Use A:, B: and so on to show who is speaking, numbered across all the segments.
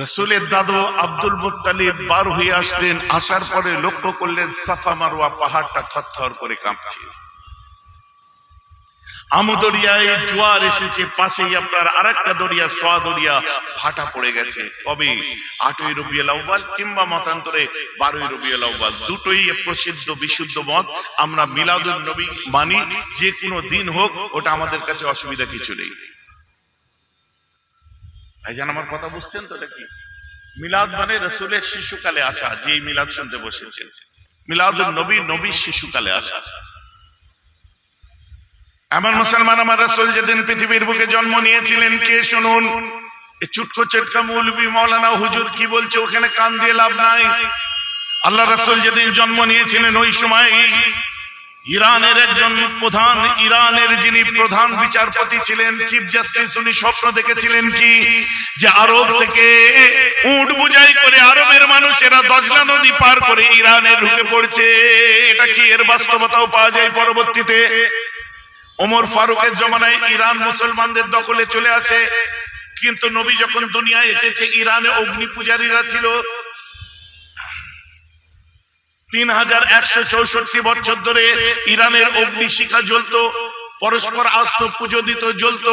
A: রাসূলের দাদু Abdul Muttalib বার হয়ে আসলেন, আসার পরে লক্ষ্য করলেন সাফা মারওয়া পাহাড়টা থরথর করে কাঁপছে। আমদরিয়ায় জোয়ার এসেছে, পাশেই আপনার আরেকটা দরিয়া সোয়া দরিয়া ফাটা পড়ে গেছে। কবে? 8ই রবিউল আউয়াল কিংবা মতান্তরে 12ই রবিউল আউয়াল, দুটোই প্রসিদ্ধ বিশুদ্ধ মত। আমরা মিলাদুন নবী মানি, যে কোনো দিন হোক, ওটা আমাদের কাছে অসুবিধা কিছু নেই। ভাইজান আমার কথা বুঝছেন তো? নাকি মিলাদ মানে রাসূলের শিশুকালে আসা, যে মিলাদ শুনতে বসেছেন, মিলাদুন নবী, নবীর শিশুকালে আসা। আমার মুসলমান, আমার রাসূল যেদিন পৃথিবীর বুকে জন্ম নিয়েছিলেন, কে শুনুন, এই চুটকো চটকা মৌলবি মাওলানা হুজুর কি বলছে ওখানে কান দিয়ে লাভ নাই। আল্লাহ রাসূল যেদিন জন্ম নিয়েছিলেন, ওই সময় ইরানের একজন প্রধান, ইরানের যিনি প্রধান বিচারপতি ছিলেন, চিফ জাস্টিস, উনি স্বপ্ন দেখেছিলেন কি, যে আরব থেকে উট বোঝাই করে আরবের মানুষেরা দজলা নদী পার করে ইরানে ঢুকে পড়ছে। এটা কি? এর বাস্তবতাও পাওয়া যায় পরবর্তীতে। ওমর ফারুকের জমানায় ইরান মুসলমানদের দখলে চলে আসে, কিন্তু নবী যখন দুনিয়ায় এসেছে, ইরানে অগ্নি পূজারীরা ছিল। 3164 বছর ধরে ইরানের অগ্নি শিখা জ্বলতো, পরস্পর আসতো, পুজো দিত, জ্বলতো,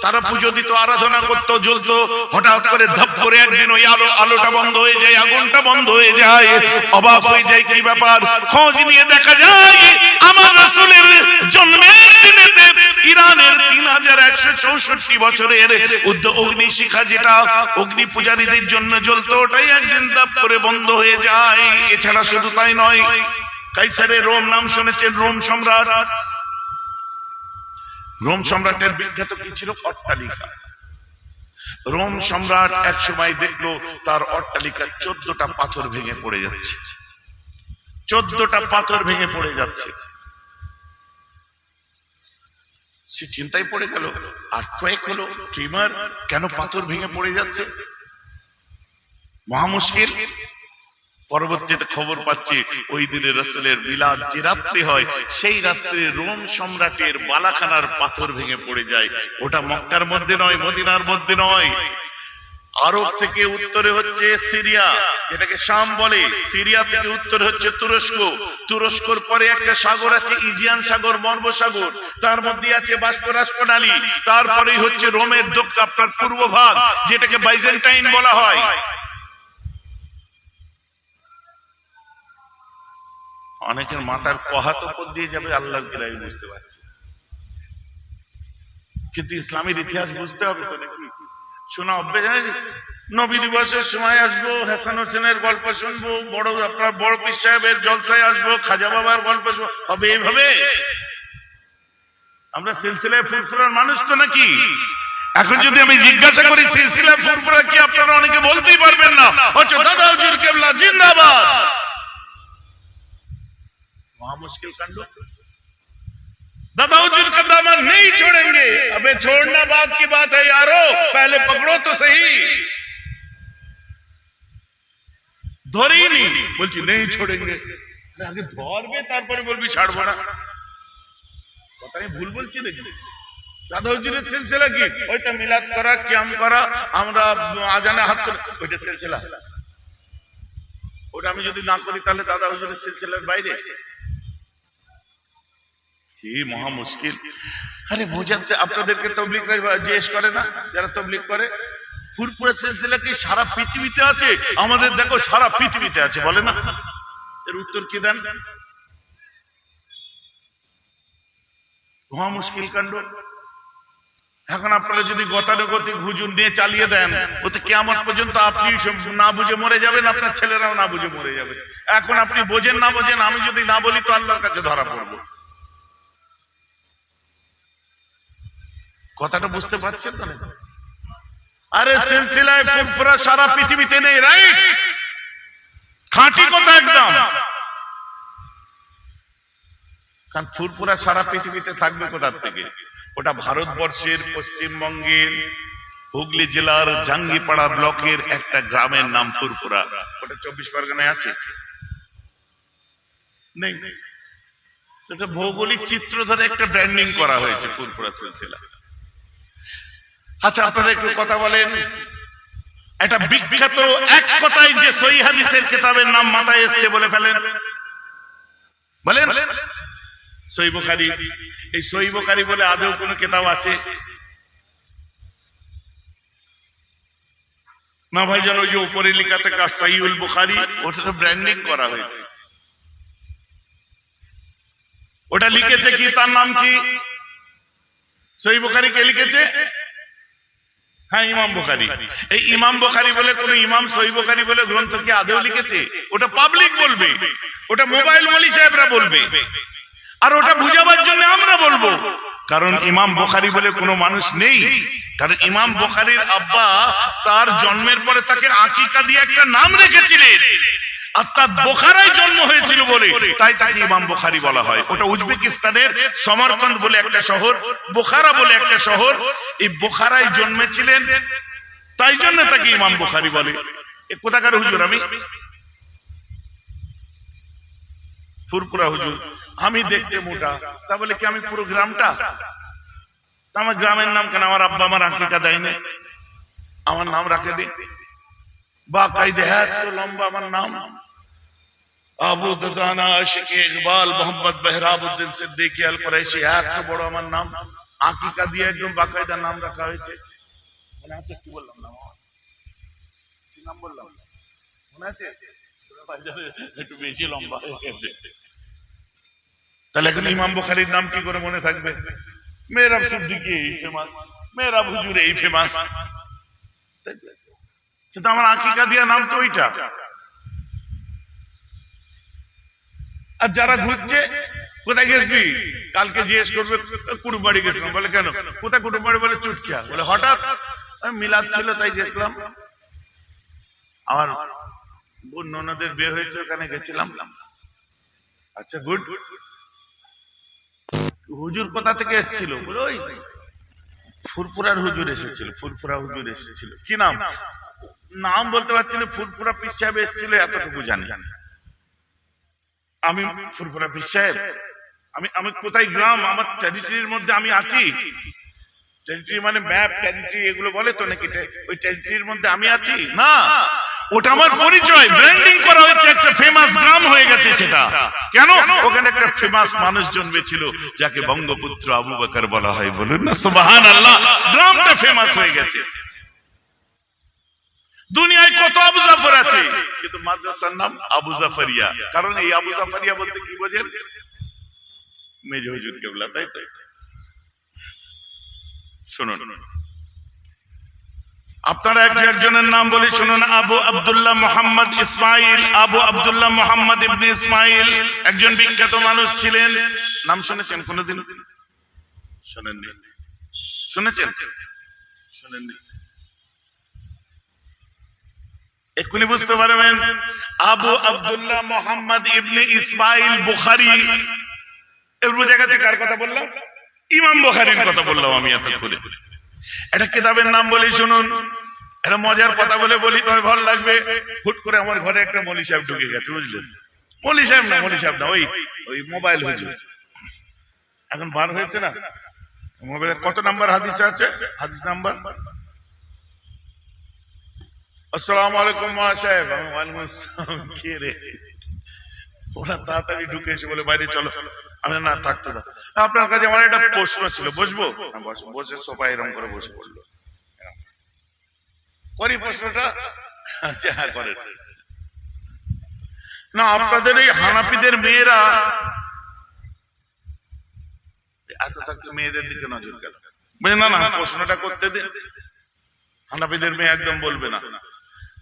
A: তারা পুজো দিত, আরাধনা করতো, জ্বলতো। হঠাৎ করে ধপ করে একদিন ওই আলোটা বন্ধ হয়ে যায়, আগুনটা বন্ধ হয়ে যায়। অবাক হয়ে যায়, কি ব্যাপার? খোঁজ নিয়ে দেখা যায় আমার রাসূলের জন্মের দিনেতে ইরানের 3164 বছরের অগ্নি শিখা, যেটা অগ্নি পূজারীদের জন্য জ্বলতো, ওটাই একদিন ধপ করে বন্ধ হয়ে যায়। এছাড়া শুধু তাই নয়, কাইসারে রোম নাম শুনেছেন? রোম সম্রাটের বিখ্যাত কি ছিল? অট্টালিকা। রোম সম্রাট এক সময় দেখলো তার অট্টালিকা 14টা পাথর ভেঙে পড়ে যাচ্ছে, 14টা পাথর ভেঙে পড়ে যাচ্ছে। সে চিন্তায় পড়ে গেল, আর্থকোয়েক হলো, ট্রিমার, কেন পাথর ভেঙে পড়ে যাচ্ছে? মহা মুশকিল। পরবর্তীতে খবর পাচ্ছি ওই দিনে রাসূলের মিলাদ যে রাত্রি হয়, সেই রাত্রে রোম সম্রাটের বালাখানার পাথর ভেঙে পড়ে যায়। ওটা মক্কার মধ্যে নয়, মদিনার মধ্যে নয়, আরব থেকে উত্তরে হচ্ছে সিরিয়া, যেটাকে শাম বলে, সিরিয়া থেকে উত্তরে হচ্ছে তুরস্ক, তুরস্কর পরে একটা সাগর আছে ইজিয়ান সাগর, মর্ব সাগর, তার মধ্যে আছে বাষ্পরাস প্রণালী, তারপরেই হচ্ছে রোমের আপনার পূর্ব ভাগ, যেটাকে বাইজেন্টাইন বলা হয়। অনেকের মাথার কহাত উপর দিয়ে যাবে, আল্লাহর কিরাই বুঝতে পারছি, কিন্তু ইসলামের ইতিহাস বুঝতে হবে তো নাকি? শোনা অভ্যেস। নবী দিবসের সময় আসবো, হাসান হোসেনের গল্প শুনবো, আপনার বড় পীর সাহেবের জলসায় আসবো, খাজা বাবার গল্প হবে, এইভাবে আমরা সিলসিলায় ফুরফুরার মানুষ তো নাকি? এখন যদি আমি জিজ্ঞাসা করি সিলসিলা ফুরফুরা কি, আপনারা অনেকে বলতেই পারবেন না। দাদা হুজুর কেবলা জিন্দাবাদ। वहां मुश्किल कांड। दादा हुजूर का दामन नहीं छोड़ेंगे। अबे छोड़ना बात की बात है यारो, पहले पकड़ो तो सही। ধরেই নি, বলছি নেই ছোড়েঙ্গে, আগে ধরবে তারপরে বলবি ছাড়বো না। কথা আমি ভুল বলছি নাকি? দাদা হুজুরের সিলসিলা কি? ওইটা মিলাদ করা, কিয়াম করা, আমরা আজানে হাত করে, ওইটা সিলসিলা। ওটা আমি যদি না করি তাহলে দাদা হুজুরের সিলসিলার বাইরে। মহা মুশকিল। আরে বোঝাতে আপনাদেরকে তাবলীগরা জিজ্ঞেস করে না, যারা তাবলীগ করে, ফুরফুরা সিলসিলা কি সারা পৃথিবীতে আছে? আমাদের দেখো সারা পৃথিবীতে আছে, বলে না? এর উত্তর কি দেন? মহা মুশকিল কাণ্ড। এখন আপনারা যদি গতানুগতিক হুজুর নিয়ে চালিয়ে দেন, ওতে কিয়ামত পর্যন্ত আপনি না বুঝে মরে যাবেন, আপনার ছেলেরাও না বুঝে মরে যাবে। এখন আপনি বোঝেন না বোঝেন, আমি যদি না বলি তো আল্লাহর কাছে ধরা পড়বো। কথাটা বুঝতে পারছেন তো? আরে সিলসিলায় ফুরফুরা সারা পৃথিবীতে নেই, রাইট? খাঁটি কথা একদম। কারণ ফুরফুরা সারা পৃথিবীতে থাকবে কোথার থেকে? ওটা ভারতবর্ষের পশ্চিমবঙ্গের হুগলি জেলার জাঙ্গিপাড়া ব্লকের একটা গ্রামের নাম ফুরফুরা। ওটা 24 পরগনায় আছে? নেই। এটা ভৌগোলিক চিত্র ধরে একটা ব্র্যান্ডিং করা হয়েছে ফুরফুরা সিলসিলা। আচ্ছা আপনারা একটু কথা বলেন, এটা বিখ্যাত এক কথায় যে সহিহ হাদিসের কিতাবের নাম মাথায় এসেছে বলে ফেলেন, বলেন সহিহ বুখারী। এই সহিহ বুখারী বলে আদৌ কোনো কিতাব আছে না ভাইজান? ওই যে উপরে লেখা থাকে সহিহুল বুখারী, ওটা ব্র্যান্ডিং করা হয়েছে। ওটা লিখেছে কি, তার নাম কি? সহিহ বুখারী কে লিখেছে? হ্যাঁ, ইমাম বুখারী। এই ইমাম বুখারী বলে কোন ইমাম সহিহ বুখারী বলে গ্রন্থ কি আদৌ লিখেছে? ওটা পাবলিক বলবে, ওটা মোবাইল মলি সাহেবরা বলবে, আর ওটা বুঝাবার জন্য আমরা বলবো। কারণ ইমাম বুখারী বলে কোনো মানুষ নেই। কারণ ইমাম বুখারীর আব্বা তার জন্মের পরে তাকে আকিকা দিয়ে একটা নাম রেখেছিলেন, আর তার বোখারায় জন্ম হয়েছিল বলে তাই তাকে ইমাম বুখারী বলা হয়। ওটা উজবেকিস্তানের সমরকন্দ বলে একটা শহর, বোখারা বলে একটা শহর, এই বোখারায় জন্মেছিলেন, তাই জন্য তাকে ইমাম বুখারী বলে। এ কোথাকার হুজুর? আমি ফুরফুরা হুজুর। আমি দেখতে মোটা, তা বলে কি আমি পুরো গ্রামটা? আমার গ্রামের নাম কেন? আমার আব্বা আমার আকিকা দেয়নি, আমার নাম রাখে দে বা কায়দে হ্যাঁ তো লম্বা আমার নাম আবু দাদানা আশিক ইকবাল মোহাম্মদ বেহরাবউদ্দিন সিদ্দিকী আল কুরাইশি, এত বড় আমার নাম, আকিকা দিয়ে একদম বাকায়দা নাম রাখা হয়েছে। মনে আছে কি বললাম না? কি নাম বললাম মনে আছে? একটু বেশি লম্বা হয়ে গেছে। তাহলে এখন ইমাম বুখারীর নাম কি করে মনে থাকবে? মেহরাব সিদ্দিকী এই ফেমাস, মেহরাব হুজুর এই ফেমাস, কিন্তু আমার আকিকা দিয়া নাম তো ওইটা। আর যারা ঘুরছে, কোথায় গেছবি? কালকে জিজ্ঞেস করবে কুটুমবাড়ি গেছিলাম, বলে কেন? কোথায় কুটুমবাড়ি? বলে চুটকিয়া। বলে হঠাৎ মিলাদ ছিল তাই গেছিলাম, আমার বোন ননদের বিয়ে হয়েছে ওখানে গেছিলাম। আচ্ছা গুড। হুজুর কোথা থেকে এসেছিল? বলে ওই ফুরফুরার হুজুর এসেছিল, ফুরফুরা হুজুর এসেছিল। কি নাম? নাম বলতে পারছি না। ফুরফুরা পীর সাহেব এসেছিল এতটুকু জানি। আমি ফুরফুরা পীর সাহেব, আমি কোথায় গ্রাম? আমার টেরিটরির মধ্যে আমি আছি। টেরিটরি মানে ম্যাপ, টেরিটরি এগুলো বলে তো নাকি? ওই টেরিটরির মধ্যে আমি আছি না, ওটা আমার পরিচয়। ব্র্যান্ডিং করা হচ্ছে, একটা ফেমাস গ্রাম হয়ে গেছে সেটা। কেন? ওখানে একটা ফেমাস মানুষ জন্মেছিল যাকে বঙ্গপুত্র আবু বকর বলা হয়। বলুন না সুবহানাল্লাহ। গ্রামটা ফেমাস হয়ে গেছে। দুনিয়ায় কত আবু জাফর আছে, কিন্তু মাদ্রাসার নাম আবু জাফরিয়া। কারণ এই আবু জাফরিয়া বলতে কি বোঝেন? মেজ হুজুর কেবলা, তাই তো? শুনুন, আপনারা একজনের নাম বলি শুনুন। আবু আব্দুল্লাহ মোহাম্মদ ইসমাইল, আবু আব্দুল্লাহ মোহাম্মদ ইবনে ইসমাইল একজন বিখ্যাত মানুষ ছিলেন। নাম শুনেছেন কোনদিন? শুনেননি? শুনেছেন? শুনেননি? এক্ষুনি বুঝতে পারবেন। আবু আব্দুল্লাহ মোহাম্মদ ইবনে ইসমাইল বুখারী, এর বোঝা গেছে কার কথা বললাম? ইমাম বুখারীর কথা বললাম আমি এতক্ষণে। একটা কিতাবের নাম বলি শুনুন। একটা মজার কথা বলে বলি, তবে ভালো লাগবে। হুট করে আমার ঘরে একটা মলি সাহেব ঢুকে গেছে, বুঝলেন? মলি সাহেব না, মলি সাহেব না, ওই মোবাইল হুজুর এখন বার হয়েছে না। মোবাইলের কত নাম্বার হাদিস আছে? হাদিস নাম্বার আসসালামু আলাইকুম মা সাহেব। আমি ওয়ালাইকুম আসসালাম। কে রে? ওরা তাড়াতাড়ি ঢুকে এসে বলে বাইরে চলো। আমি না, থাকতে দাও। আপনার কাছে আমার একটা প্রশ্ন ছিল, বসবো? বসে সোফা এরকম করে বসে পড়লো। করি প্রশ্নটা? আচ্ছা হ্যাঁ করেন। না, আপনাদের এই হানাফিদের মেয়েরা এত থাকতে মেয়েদের দিকে নজর কেন? না না, প্রশ্নটা করতে দিন। হানাফিদের মেয়ে একদম বলবে না।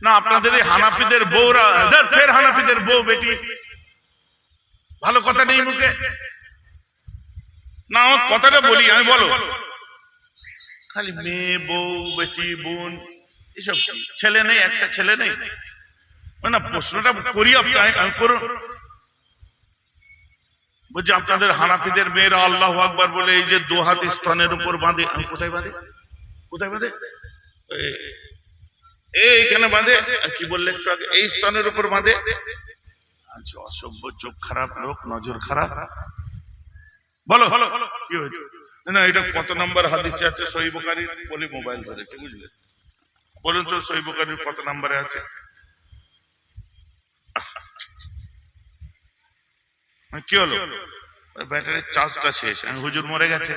A: না, আপনাদের এই হানাফিদের বউরা, ফের হানাফিদের বউ বেটি, ভালো কথা নেই মুখে। না, আমার কথাটা বলি আমি, বলো। খালি মেয়ে, বউ, বেটি, বোন, এসব। ছেলে নেই? একটা ছেলে নেই? না, প্রশ্নটা করি আমি, করুন। বলছি আপনাদের হানাফিদের মেয়েরা আল্লাহু আকবার বলে এই যে দু হাত স্তনের উপর বাঁধে। আমি কোথায় বাঁধে? কোথায় বাঁধে? এইখানে বাঁধে। কি বললে একটু আগে? এই স্তনের উপর বাঁধে। আচ্ছা, অসভ্য, চোখ খারাপ লোক, নজর খারাপ। বলো কি হয়েছে? না, এটা কত নম্বর হাদিসে আছে? সহিহ বুখারী বলে মোবাইল ধরেছে, বুঝলে? বলুন তো সহিহ বুখারীর কত নম্বরে আছে? কি হলো? ব্যাটারির চার্জটা শেষ। হুজুর মরে গেছে,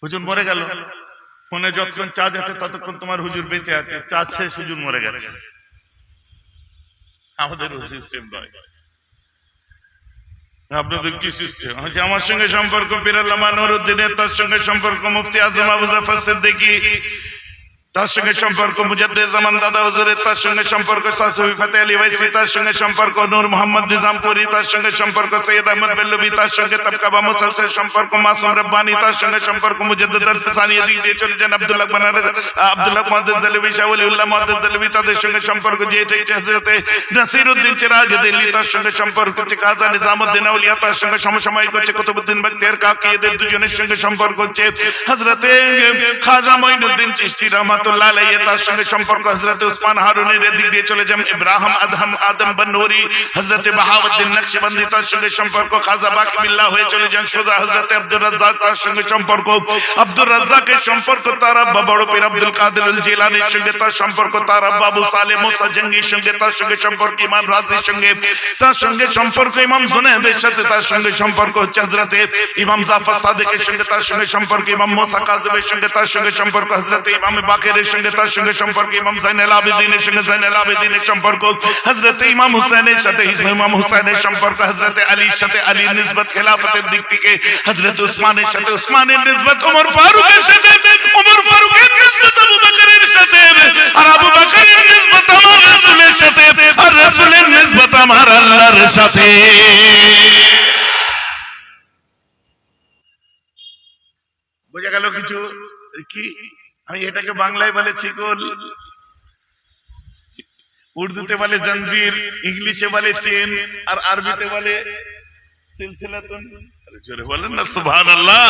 A: হুজুর মরে গেল। ফোনে যতক্ষণ চার্জ আছে ততক্ষণ তোমার হুজুর বেঁচে আছে, চার্জ শেষ হুজুর মরে গেছে। আমাদের সিস্টেম নয়। আপনাদের কি সিস্টেম? আমার সঙ্গে সম্পর্ক পীর আল্লামা নুরউদ্দিনের, তার সঙ্গে সম্পর্ক মুফতি আজম আবু জাফর সিদ্দিকী, তার সঙ্গে সম্পর্ক মুজাদ্দিদ জামান দাদা হুজুরের, তার সঙ্গে সম্পর্ক সাসুফি ফাতে আলী ওয়াইসি, তার সঙ্গে সম্পর্ক নূর মোহাম্মদ নিজামপুরি, তার সঙ্গে সম্পর্ক সৈয়দ আহমদ বেল্লভী, তার সঙ্গে তবকাবা মুসালসেল সম্পর্ক মাসুম রব্বানী, তার সঙ্গে সম্পর্ক মুজাদ্দিদ আল-ফিসানি দিয়ে চলে যান আব্দুল্লাহ বানারস, আব্দুল্লাহ মুহাদ্দিস দেলভি, শাহ ওলিউল্লাহ মুহাদ্দিস দেলভি, তাদের সঙ্গে সম্পর্ক যে থেকে হযরত নাসিরউদ্দিন চিরাজ দিল্লি, তার সঙ্গে সম্পর্ক হচ্ছে কাজী নিজামউদ্দিন আউলিয়া, তার সঙ্গে সমসাময়িক হচ্ছে কুতুবউদ্দিন বখতিয়ার কাকি, এদের দুজনের সঙ্গে সম্পর্ক হচ্ছে হযরত খাজা মঈনুদ্দিন চিশতি রহমাতুল্লাহ আলাইহি, তার সঙ্গে সম্পর্ক হযরত উসমান হারুনের দিক দিয়ে চলে যান ইব্রাহিম আদম বন্নৌরি, হযরত বাহাউদ্দিন নকশবন্দি, তার সঙ্গে সম্পর্ক খাজা বাকি বিল্লাহ হয়ে চলে যান সোজা হযরত আব্দুর রাজ্জাক, তার সঙ্গে সম্পর্ক আব্দুর রাজ্জাকের সম্পর্ক তার আব্বা বড় পীর আব্দুল কাদের আল জিলানীর সঙ্গে, তার সম্পর্ক তার আব্বা আবু সালেহ মুসা জঙ্গির সঙ্গে, তার সঙ্গে সম্পর্ক ইমাম রাজির সঙ্গে, তার সঙ্গে সম্পর্ক ইমাম জুনায়দের সাথে, তার সঙ্গে সম্পর্ক হচ্ছে হযরত ইমাম জাফর সাদিকের সঙ্গে, তার সঙ্গে সম্পর্ক ইমাম মুসা কাযিমের সঙ্গে, তার সঙ্গে সম্পর্ক হযরত ইমাম বাকেরের সঙ্গে, তার সঙ্গে সম্পর্ক ইমাম যায়নুল আবেদিনের সঙ্গে, যায়নুল আবেদিনের সম্পর্ক হযরত ইমাম হুসাইনের সাথে, ইমাম হুসাইনের সম্পর্ক হযরত আলীর সাথে, আলীর নিসবত খেলাফতের দিক থেকে হযরত উসমানের সাথে, উসমানের নিসবত ওমর ফারুকের সাথে, ওমর ফারুকের নিসবত আবু বকরের সাথে, আর আবু বকরের নিসবত আমার রাসূলের সাথে, আর রাসূলের নিসবত আমার আল্লাহর সাথে। বোঝা গেল কিছু? কি আমি এটাকে বাংলায় বলে ছিকল, উর্দুতে বলে জঞ্জির, ইংলিশে বলে চেন, আর আরবিতে বলে সিলসিলাতুন। জোরে বলেন না সুবহানাল্লাহ।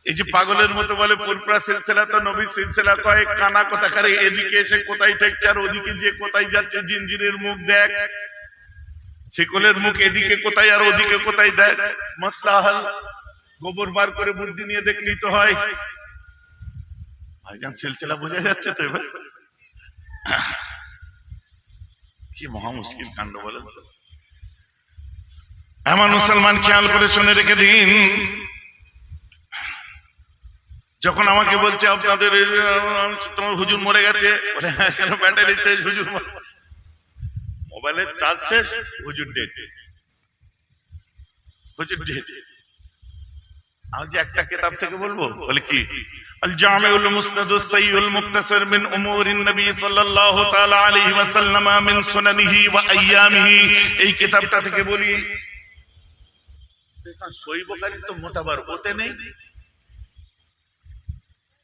A: এই যে পাগলের মতো বলে পুরপুরা সিলসিলা, তো নবী সিলসিলা কয়, কানা কোথাকারে এদিকে এসে কোথায় ঠেকছে আর ওদিকে যে কোথায় যাচ্ছে, জিনজিরের মুখ দেখ, শিকলের মুখ এদিকে কোথায় আর ওদিকে কোথায় দেখ, মাসলা হল। গোবর বার করে বুদ্ধি নিয়ে দেখলেই তো হয়। ভাইজান সিলসিলা বোঝা যাচ্ছে তো এবার? কি মহা মুশকিল কাণ্ড বলেন। এমন মুসলমান খেয়াল করে শুনে রেখে দিন, যখন আমাকে বলছে আপনাদের তোমার হুজুর মরে গেছে, কেন ব্যাটারি শেষ, হুজুর মোবাইলের চার্জ শেষ, হুজুর ডেড, হুজুর ডেড। আমি যে একটা কিতাব থেকে বলবো, বলে কি আল জামিউল মুসনাদুস সাইয়ুল মুক্তাসার মিন উমুরিন নবী সাল্লাল্লাহু তাআলা আলাইহি ওয়াসাল্লাম মিন সুনানিহি ওয়া আইয়ামিহি, এই কিতাবটা থেকে বলি। সহিহ বুখারী তো মোতাবার ওতে নেই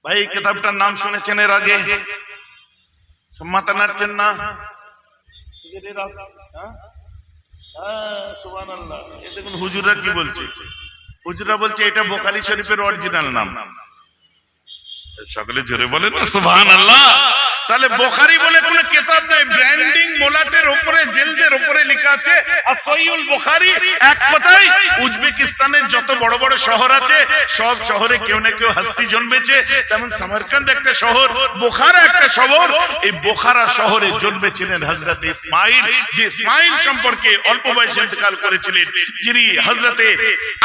A: ভাই। এই কিতাবটার নাম শুনেছেন এর আগে? মাথা নাড়ছেন না? সুবহানাল্লাহ। এই দেখুন হুজুররা কি বলছে, হুজুররা বলছে এটা বুখারী শরীফের অরিজিনাল নাম। সকলে জোরে বলেন না সুবহানাল্লাহ। তাহলে বুখারী বলে কোনো কিতাব নাই, ব্র্যান্ডিং মোলাটের উপরে জেলদের উপরে লেখা আছে আর সহিহুল বুখারী। এক কথায় উজবেকিস্তানের যত বড় বড় শহর আছে সব শহরে কেউ না কেউ হাস্তি জন্মেছে। যেমন সামারকান্দ একটা শহর, বোখারা একটা শহর। এই বোখারা শহরে জন্মেছিলেন হযরত ইসমাইল, যে ইসমাইল সম্পর্কে অল্প বয়সে ইন্তেকাল করেছিলেন, যিনি হযরত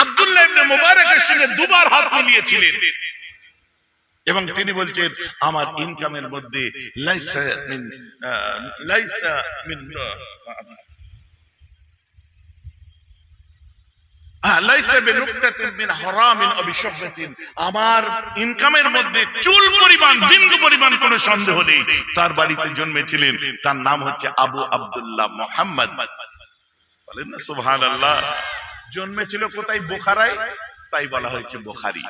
A: আব্দুল্লাহ ইবনে মুবারকের সঙ্গে দুবার হাত মিলিয়েছিলেন। এবং তিনি বলছেন আমার ইনকামের মধ্যে লাইসা মিন আমার ইনকামের মধ্যে চুল পরিমাণ, বিন্দু পরিমাণ কোন সন্দেহ নেই। তার বাড়িতে জন্মেছিলেন, তার নাম হচ্ছে আবু আব্দুল্লাহ মুহাম্মদ। বলেন না সুবহানাল্লাহ। জন্মেছিল কোথায়? বোখারায়, তাই বলা হয়েছে বুখারী।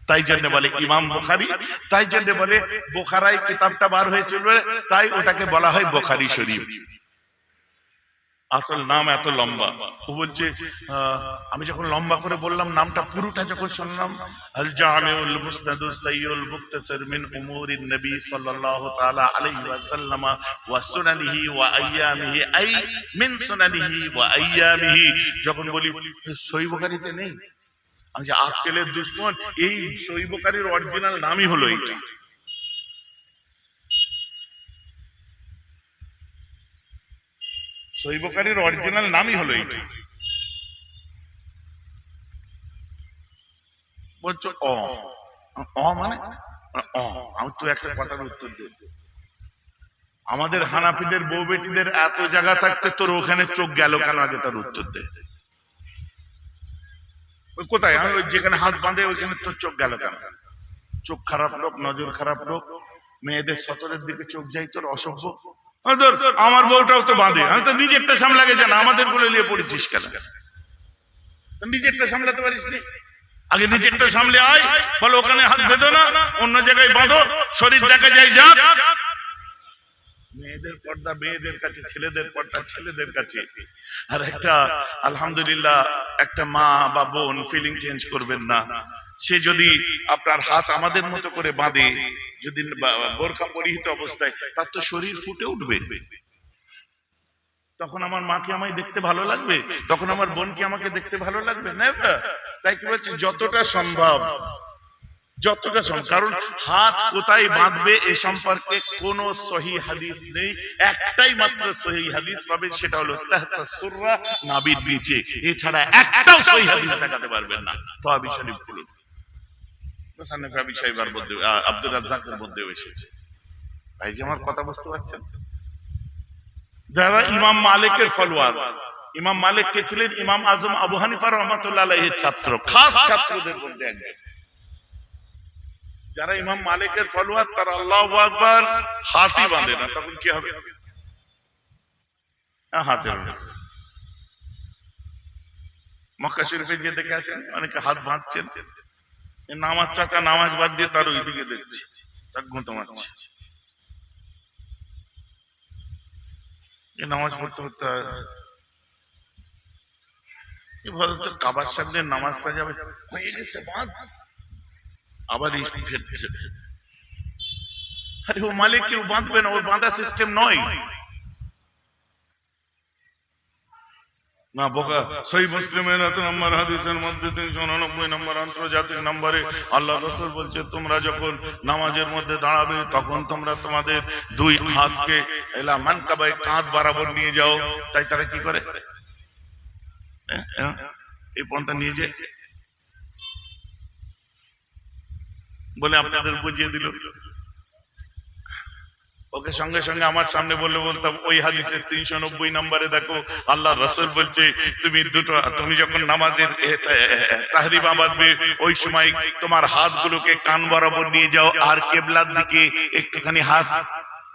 A: তাই জন্য বলে ইমাম বুখারী, তাই জন্য বলে বোখারায় কিতাবটা বার হয়েছিল, তাই ওটাকে বলা হয় বুখারী শরীফ। আসল নাম এত লম্বা। ও বলছে আমি যখন লম্বা করে বললাম নামটা, পুরোটা যখন শুনলাম, আল জামিউল মুসনাদুস সাইয়ুল মুক্তাসার মিন উমুরিন নবী সাল্লাল্লাহু তাআলা আলাইহি ওয়াসাল্লাম ওয়া সুনানিহি ওয়া আইয়ামিহি, আই মিন সুনানিহি ওয়া আইয়ামিহি, যখন বলি সহিহ বুখারীতে নেই, আমি যে আক্কেলের দুশমন, এই সহিহ বুখারীর অরিজিনাল নামই হলো এইটা। সহিহ বুখারীর অরিজিনাল নামই হলো এইটা। বলছো মানে আমি তো একটা কথার উত্তর দেব, আমাদের হানাফিদের বউ বেটিদের এত জায়গা থাকতে তোর ওখানে চোখ গেল কেন, আগে তার উত্তর দে। ওই কোথায় আমি ওই যেখানে হাত বাঁধে ওইখানে তোর চোখ গেল কেন? চোখ খারাপ লোক, নজর খারাপ লোক, মেয়েদের সতরের দিকে চোখ যাই তোর, অসভ্য। আমার বউটাও তো বাঁধে, আমি তো নিজেরটা সামলাগে জানা, আমাদের বলে নিয়ে পড়েছিস কেন? নিজেরটা সামলাতে পারিস নি? আগে নিজেরটা সামলে আয়, বলো ওখানে হাত বেঁধো না, অন্য জায়গায় বাঁধো, শরীর দেখা যায় যা। মেয়েদের পর্দা মেয়েদের কাছে, ছেলেদের পর্দা ছেলেদের কাছে। আর একটা আলহামদুলিল্লাহ একটা মা বা বোন ফিলিং চেঞ্জ করবেন না, সে যদি আপনার হাত আমাদের মতো করে বাঁধে, যদি বোরকা পরিহিত অবস্থায়, তার তো শরীর ফুটে উঠবে। তখন আমার মাকে আমায় দেখতে ভালো লাগবে, তখন আমার বোনকে আমাকে দেখতে ভালো লাগবে না। তাই কি বলছে, যতটা সম্ভব, কারণ হাত কোথায় বাঁধবে এ সম্পর্কে কোন সহিহ হাদিস নেই। একটাই মাত্র সহিহ হাদিস পাবেন, সেটা হলো তাহতা সুররা, নাভির নিচে। এছাড়া একটাও সহিহ হাদিস দেখাতে পারবেন না। তাহাবি শরীফ খুলুন, মুসান্নিফ আবি শাইবার মধ্যে, আব্দুর রাজ্জাকের মধ্যেও এসেছে। ভাই যে আমার কথা বুঝতে পারছেন? যারা ইমাম মালিকের ফলোয়ার, ইমাম মালিক কে ছিলেন? ইমাম আজম আবু হানিফা রাহমাতুল্লাহ আলাইহির ছাত্র, খাস ছাত্রদের মধ্যে একজন। যারা ইমাম মালিকের ফলোয়ার তারা আল্লাহু আকবার হাতই বাঁধে না, তখন কি হবে? হাতে মক্কা শরীফে যে দেখে আসেন অনেকে হাত বাঁধছেন, নামাজ চাচা নামাজ বাদ দিয়ে তার ওই দিকে দেখছি, তার গুঁতো মারছে। নামাজ পড়তে পড়তে কাবার সামনে নামাজটা যাবে, হয়ে গেছে বাঁধ, আবার আরে ও মালিক কেউ বাঁধবে না, ওর বাঁধা সিস্টেম নয় না বোকা। সহিহ মুসলিমের 8 নম্বর হাদিসের মধ্যে 389 নম্বর আন্তর্জাতিক নম্বরে আল্লাহ রাসূল বলছে, তোমরা যখন নামাজের মধ্যে দাঁড়াবে তখন তোমরা তোমাদের দুই হাতকে ইলা মানকাবায়, কাঁধ বরাবর নিয়ে যাও। তাই তারা কি করে, এই পন্থা নিয়ে যায় বলে আপনাদের বুঝিয়ে দিল। ওকে সঙ্গে সঙ্গে আমার সামনে বললে বলতাম, ওই হাদিসের 390 নম্বরে দেখো আল্লাহ রাসূল বলছে, তুমি যখন নামাজের তাহরিমা বাঁধবে ওই সময় তোমার হাতগুলোকে কান বরাবর নিয়ে যাও, আর কিবলার দিকে একটুখানি হাত,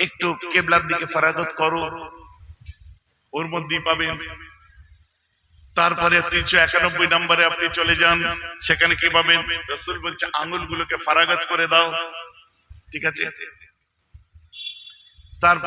A: একটু কিবলার দিকে ফারাগত করো, ওর মধ্যেই পাবেন। তারপরে 391 নম্বরে আপনি চলে যান, সেখানে কি পাবেন? রাসূল বলছে আঙ্গুলগুলোকে ফারাগত করে দাও, ঠিক আছে। তারপর